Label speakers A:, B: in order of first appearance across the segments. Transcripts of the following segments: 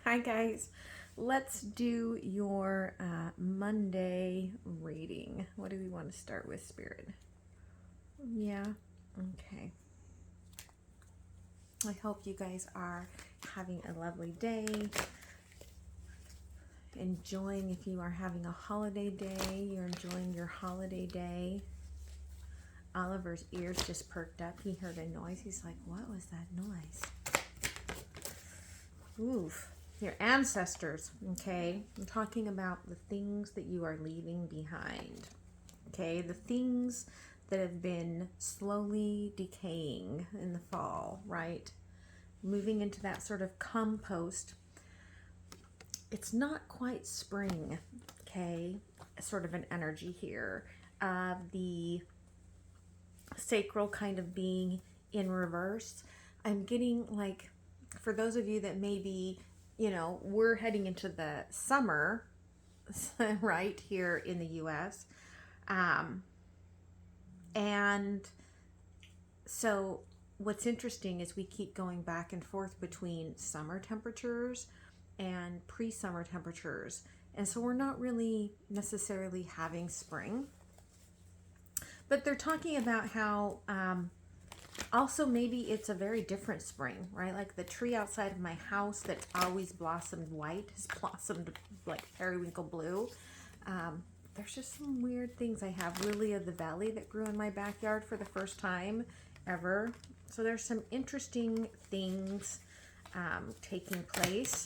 A: Hi guys, let's do your Monday reading. What do we want to start with, Spirit? Yeah, okay. I hope you guys are having a lovely day. Enjoying, if you are having a holiday day, you're enjoying your holiday day. Oliver's ears just perked up. He heard a noise. He's like, what was that noise? Oof. Your ancestors, okay? I'm talking about the things that you are leaving behind, okay? The things that have been slowly decaying in the fall, right? Moving into that sort of compost. It's not quite spring, okay? Sort of an energy here. The sacral kind of being in reverse. I'm getting like, for those of you that maybe, we're heading into the summer, right, here in the US. And so what's interesting is we keep going back and forth between summer temperatures and pre-summer temperatures. And so we're not really necessarily having spring. But they're talking about how also maybe it's a very different spring, right? Like the tree outside of my house that's always blossomed white has blossomed like periwinkle blue. There's just some weird things. I have lily of the valley that grew in my backyard for the first time ever. So there's some interesting things taking place.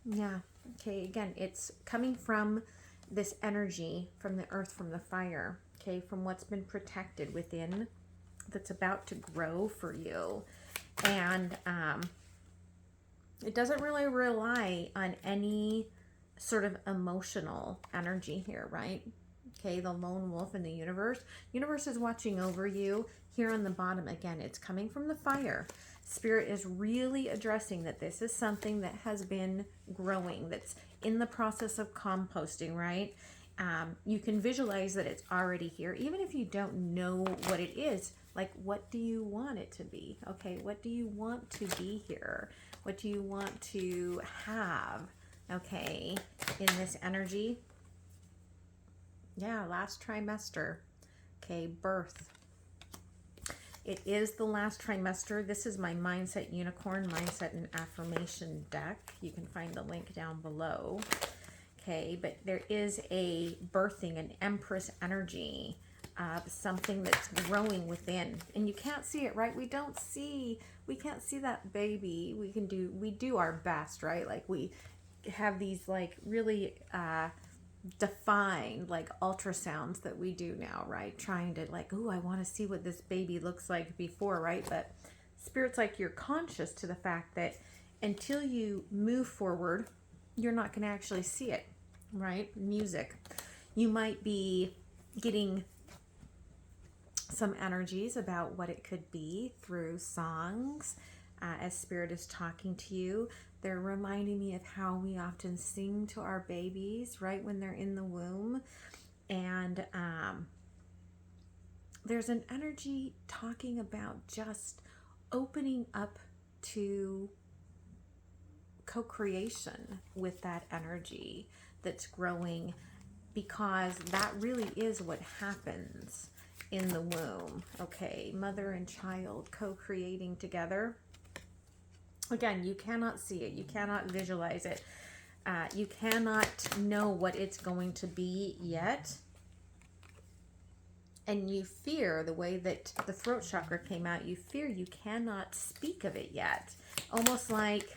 A: Yeah. Okay. Again, it's coming from this energy from the earth, from the fire. Okay. From what's been protected within, that's about to grow for you. And it doesn't really rely on any sort of emotional energy here, right? Okay, the lone wolf in the universe. Universe is watching over you. Here on the bottom, again, it's coming from the fire. Spirit is really addressing that this is something that has been growing, that's in the process of composting, right? You can visualize that it's already here, even if you don't know what it is. Like, what do you want it to be? Okay, what do you want to be here? What do you want to have? Okay, in this energy. Yeah, last trimester. Okay, birth. It is the last trimester. This is my Mindset Unicorn, Mindset and Affirmation deck. You can find the link down below. Okay, but there is a birthing, an Empress energy, something that's growing within. And you can't see it, right? We can't see that baby. We do our best, right? Like we have these like really defined like ultrasounds that we do now, right? Trying to like, oh, I want to see what this baby looks like before, right? But Spirit's like, you're conscious to the fact that until you move forward, you're not going to actually see it, right? Music. You might be getting some energies about what it could be through songs. As Spirit is talking to you, they're reminding me of how we often sing to our babies, right, when they're in the womb. And there's an energy talking about just opening up to co-creation with that energy that's growing, because that really is what happens in the womb. Okay, mother and child co-creating together. Again, you cannot see it. You cannot visualize it. You cannot know what it's going to be yet. And you fear, the way that the throat chakra came out, you fear you cannot speak of it yet. Almost like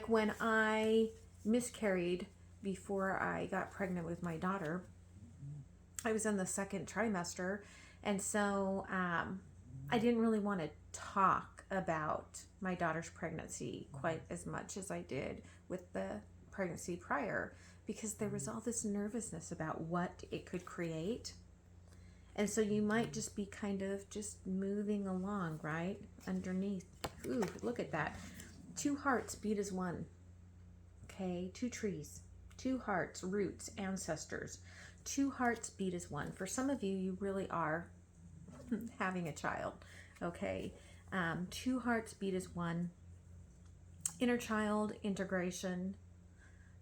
A: when I miscarried before I got pregnant with my daughter. I was in the second trimester, and so I didn't really want to talk about my daughter's pregnancy quite as much as I did with the pregnancy prior, because there was all this nervousness about what it could create. And so you might just be kind of just moving along, right? Underneath. Ooh, look at that. 2 hearts beat as one. Okay, 2 trees, 2 hearts, roots, ancestors. 2 hearts beat as one. For some of you, you really are having a child. Okay, 2 hearts beat as one. inner child integration,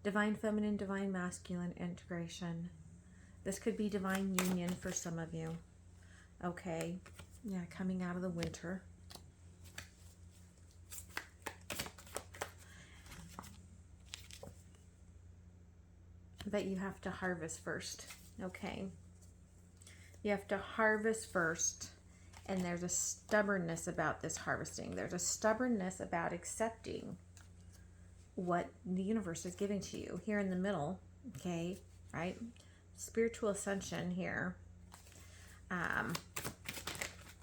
A: divine feminine, divine masculine integration. This could be divine union for some of you. Okay, yeah, coming out of the winter. But you have to harvest first, okay? You have to harvest first, and there's a stubbornness about this harvesting. There's a stubbornness about accepting what the universe is giving to you here in the middle, okay, right? Spiritual ascension here.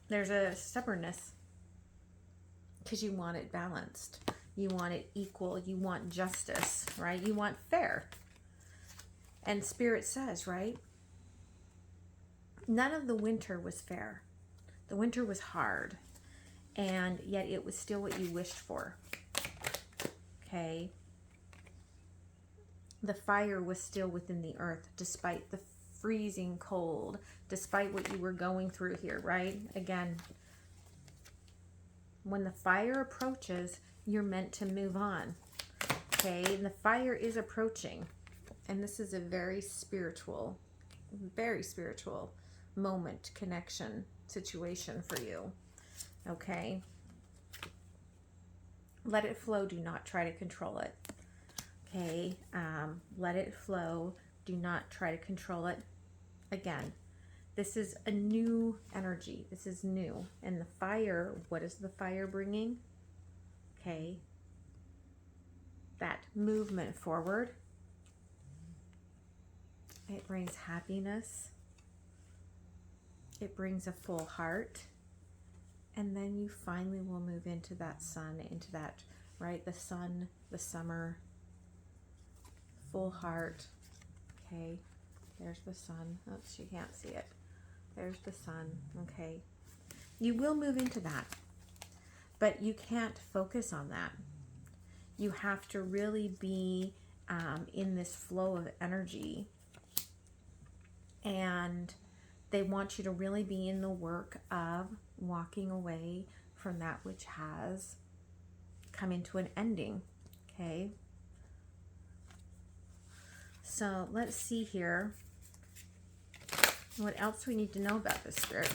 A: There's a stubbornness because you want it balanced. You want it equal. You want justice, right? You want fair. And Spirit says, right? None of the winter was fair. The winter was hard, and yet it was still what you wished for. Okay? The fire was still within the earth, despite the freezing cold, despite what you were going through here, right? Again, when the fire approaches, you're meant to move on. Okay? And the fire is approaching. And this is a very spiritual moment, connection, situation for you. Okay? Let it flow. Do not try to control it. Okay? Let it flow. Do not try to control it. Again, this is a new energy. This is new. And the fire, what is the fire bringing? Okay? That movement forward. It brings happiness. It brings a full heart. And then you finally will move into that sun, into that, right? The sun, the summer, full heart. Okay, there's the sun. Oops, you can't see it. There's the sun. Okay, you will move into that, but you can't focus on that. You have to really be in this flow of energy. And they want you to really be in the work of walking away from that which has come into an ending. Okay. So let's see here. What else do we need to know about this, Spirit?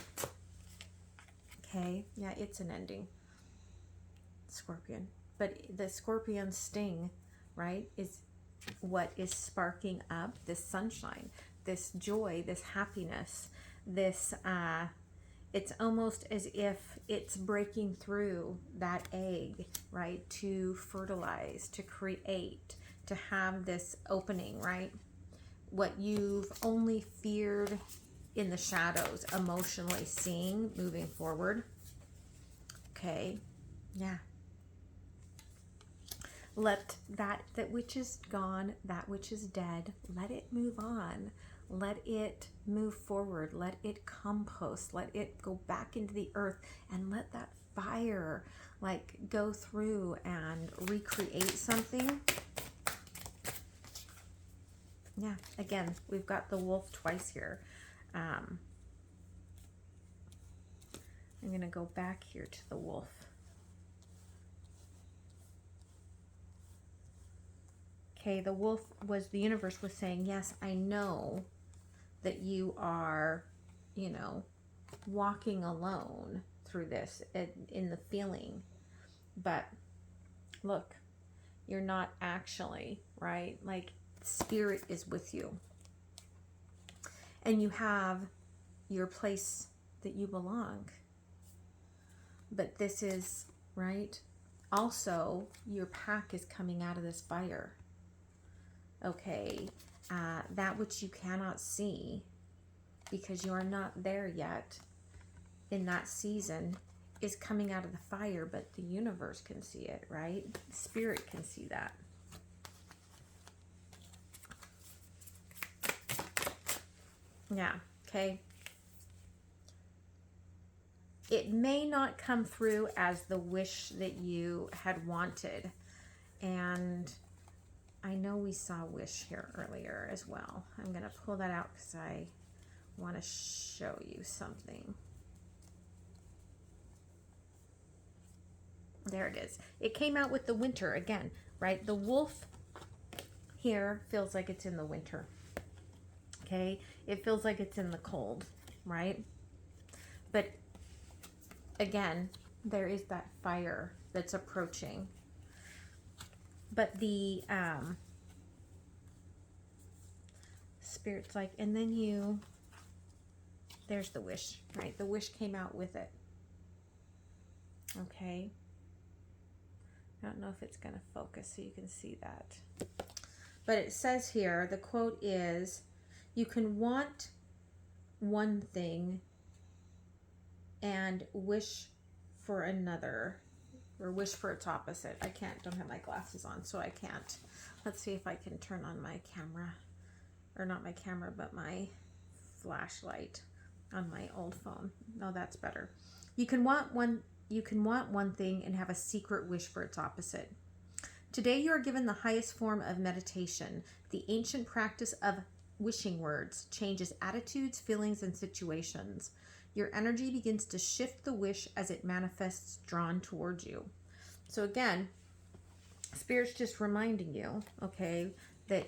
A: Okay. Yeah, it's an ending. Scorpion. But the scorpion sting, right, is what is sparking up this sunshine, this joy, this happiness, this, it's almost as if it's breaking through that egg, right, to fertilize, to create, to have this opening, right? What you've only feared in the shadows, emotionally seeing, moving forward. Okay, yeah. Let that which is gone, that which is dead, let it move on. Let it move forward. Let it compost. Let it go back into the earth, and let that fire like go through and recreate something. Yeah, again, we've got the wolf twice here. I'm going to go back here to the wolf. Okay, the wolf was, the universe was saying, yes, I know that you are, you know, walking alone through this in the feeling. But look, you're not actually, right? Like, Spirit is with you. And you have your place that you belong. But this is, right? Also, your pack is coming out of this fire. Okay, that which you cannot see because you are not there yet in that season is coming out of the fire, but the universe can see it, right? Spirit can see that. Yeah, okay. It may not come through as the wish that you had wanted. And I know we saw wish here earlier as well. I'm going to pull that out because I want to show you something. There it is. It came out with the winter again, right? The wolf here feels like it's in the winter. Okay? It feels like it's in the cold, right? But again, there is that fire that's approaching. But the Spirit's like, and then there's the wish, right? The wish came out with it. Okay. I don't know if it's going to focus so you can see that. But it says here, the quote is, you can want one thing and wish for another, or wish for its opposite. Don't have my glasses on, so I can't. Let's see if I can turn on my camera, or not my camera, but my flashlight on my old phone. No, that's better. You can want one thing and have a secret wish for its opposite. Today you are given the highest form of meditation. The ancient practice of wishing words changes attitudes, feelings, and situations. Your energy begins to shift the wish as it manifests, drawn towards you. So again, Spirit's just reminding you, okay, that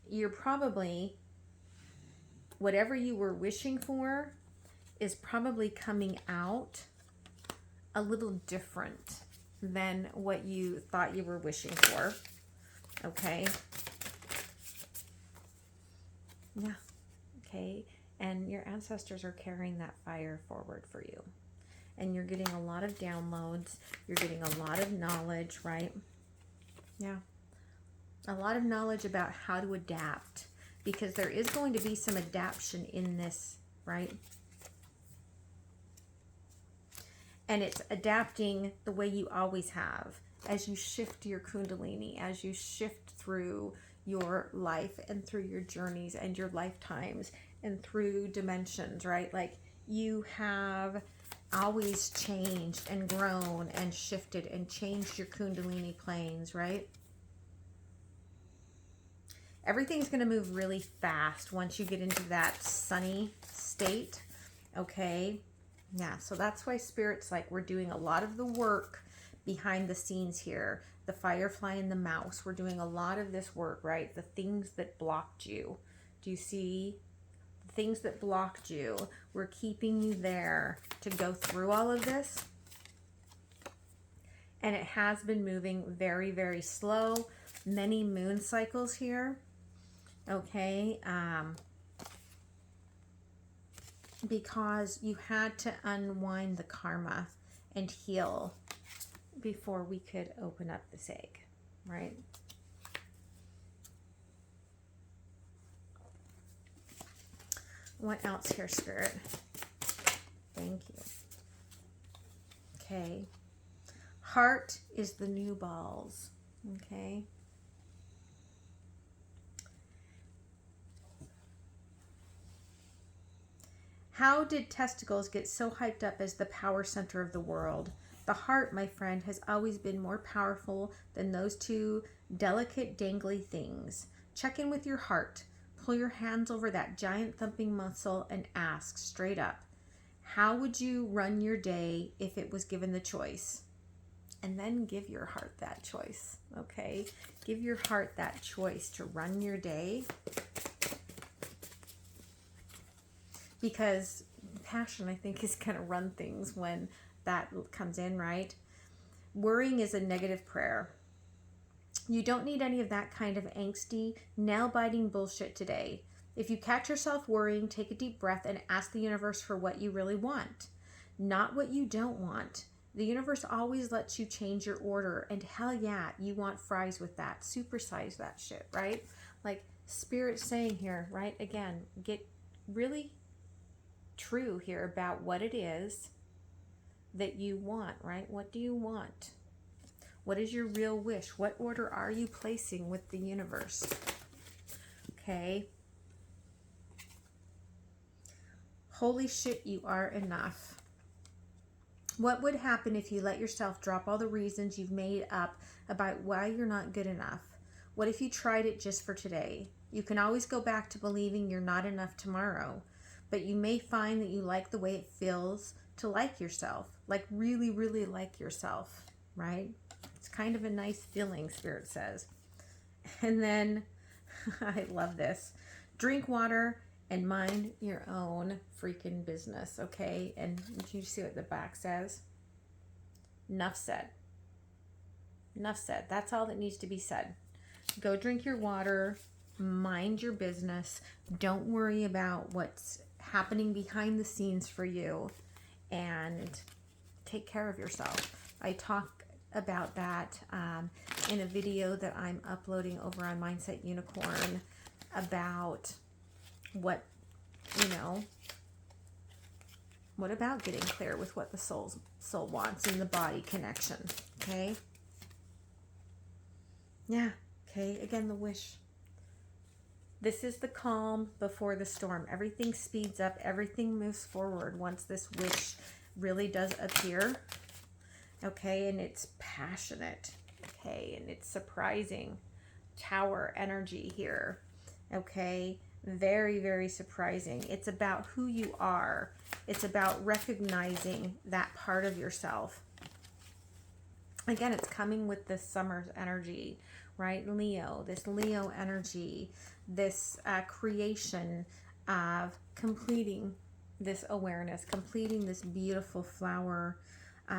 A: you're probably, whatever you were wishing for is probably coming out a little different than what you thought you were wishing for. Okay. Yeah. Okay. And your ancestors are carrying that fire forward for you. And you're getting a lot of downloads. You're getting a lot of knowledge, right? Yeah. A lot of knowledge about how to adapt, because there is going to be some adaptation in this, right? And it's adapting the way you always have as you shift your Kundalini, as you shift through your life and through your journeys and your lifetimes and through dimensions, right? Like, you have always changed and grown and shifted and changed your Kundalini planes, right? Everything's going to move really fast once you get into that sunny state, okay? Yeah, so that's why Spirit's like, we're doing a lot of the work behind the scenes here. The firefly and the mouse, we're doing a lot of this work, right? The things that blocked you. Do you see? The things that blocked you. We're keeping you there to go through all of this. And it has been moving very, very slow. Many moon cycles here. Okay. Because you had to unwind the karma and heal before we could open up this egg, right? What else here, Spirit? Thank you. Okay. Heart is the new balls, okay? How did testicles get so hyped up as the power center of the world? The heart, my friend, has always been more powerful than those two delicate, dangly things. Check in with your heart. Pull your hands over that giant thumping muscle and ask straight up, how would you run your day if it was given the choice? And then give your heart that choice, okay? Give your heart that choice to run your day. Because passion, I think, is going to run things when that comes in, right? Worrying is a negative prayer. You don't need any of that kind of angsty, nail-biting bullshit today. If you catch yourself worrying, take a deep breath and ask the universe for what you really want, not what you don't want. The universe always lets you change your order, and hell yeah, you want fries with that. Supersize that shit, right? Like Spirit's saying here, right? Again, get really true here about what it is that you want, right? What do you want? What is your real wish? What order are you placing with the universe? Okay. Holy shit, you are enough. What would happen if you let yourself drop all the reasons you've made up about why you're not good enough? What if you tried it just for today? You can always go back to believing you're not enough tomorrow, but you may find that you like the way it feels to like yourself. like really, really like yourself, right? It's kind of a nice feeling, Spirit says. And then, I love this. Drink water and mind your own freaking business, okay? And you see what the back says? Enough said. Enough said. That's all that needs to be said. Go drink your water. Mind your business. Don't worry about what's happening behind the scenes for you. And take care of yourself. I talk about that in a video that I'm uploading over on Mindset Unicorn about what, you know, what about getting clear with what the soul wants in the body connection, okay? Yeah, okay, again, the wish. This is the calm before the storm. Everything speeds up, everything moves forward once this wish really does appear, okay? And it's passionate, okay? And it's surprising. Tower energy here, okay? Very, very surprising. It's about who you are. It's about recognizing that part of yourself. Again, it's coming with this summer's energy, right? Leo, this Leo energy, this creation of completing this awareness, completing this beautiful flower,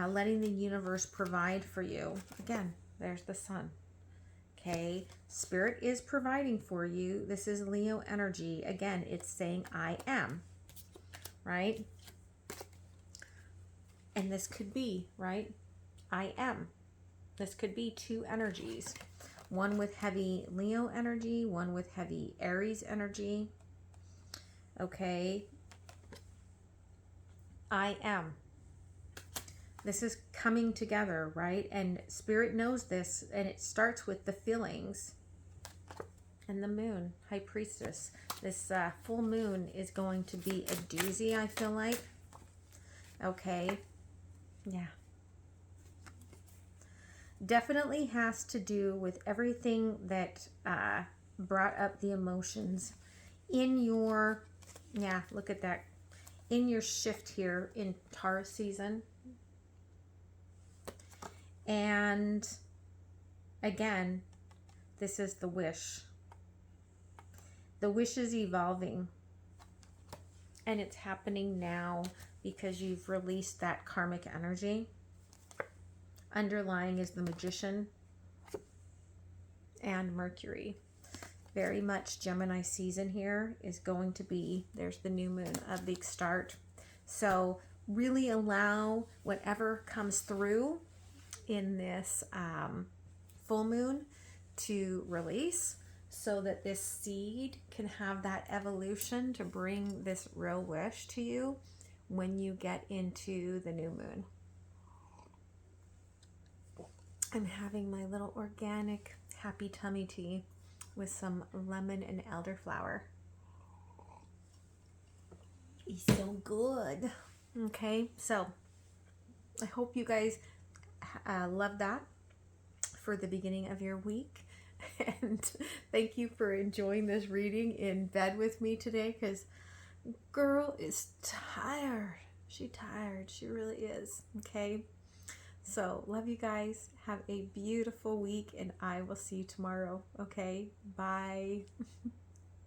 A: letting the universe provide for you. Again, there's the sun. Okay, Spirit is providing for you. This is Leo energy. Again, it's saying I am, right? And this could be, right? I am. This could be two energies. One with heavy Leo energy, one with heavy Aries energy. Okay. I am. This is coming together, right? And Spirit knows this, and it starts with the feelings. And the moon, High Priestess. This full moon is going to be a doozy, I feel like. Okay. Yeah. Definitely has to do with everything that brought up the emotions in your, yeah, look at that, in your shift here in Taurus season. And again, this is the wish. The wish is evolving, and it's happening now because you've released that karmic energy. Underlying is the Magician and Mercury. Very much Gemini season here is going to be, there's the new moon, a big start. So really allow whatever comes through in this full moon to release, so that this seed can have that evolution to bring this real wish to you when you get into the new moon. I'm having my little organic happy tummy tea with some lemon and elderflower. It's so good. Okay, so I hope you guys love that for the beginning of your week. And thank you for enjoying this reading in bed with me today, because girl is tired. She tired. She really is. Okay. So love you guys. Have a beautiful week, and I will see you tomorrow. Okay. Bye.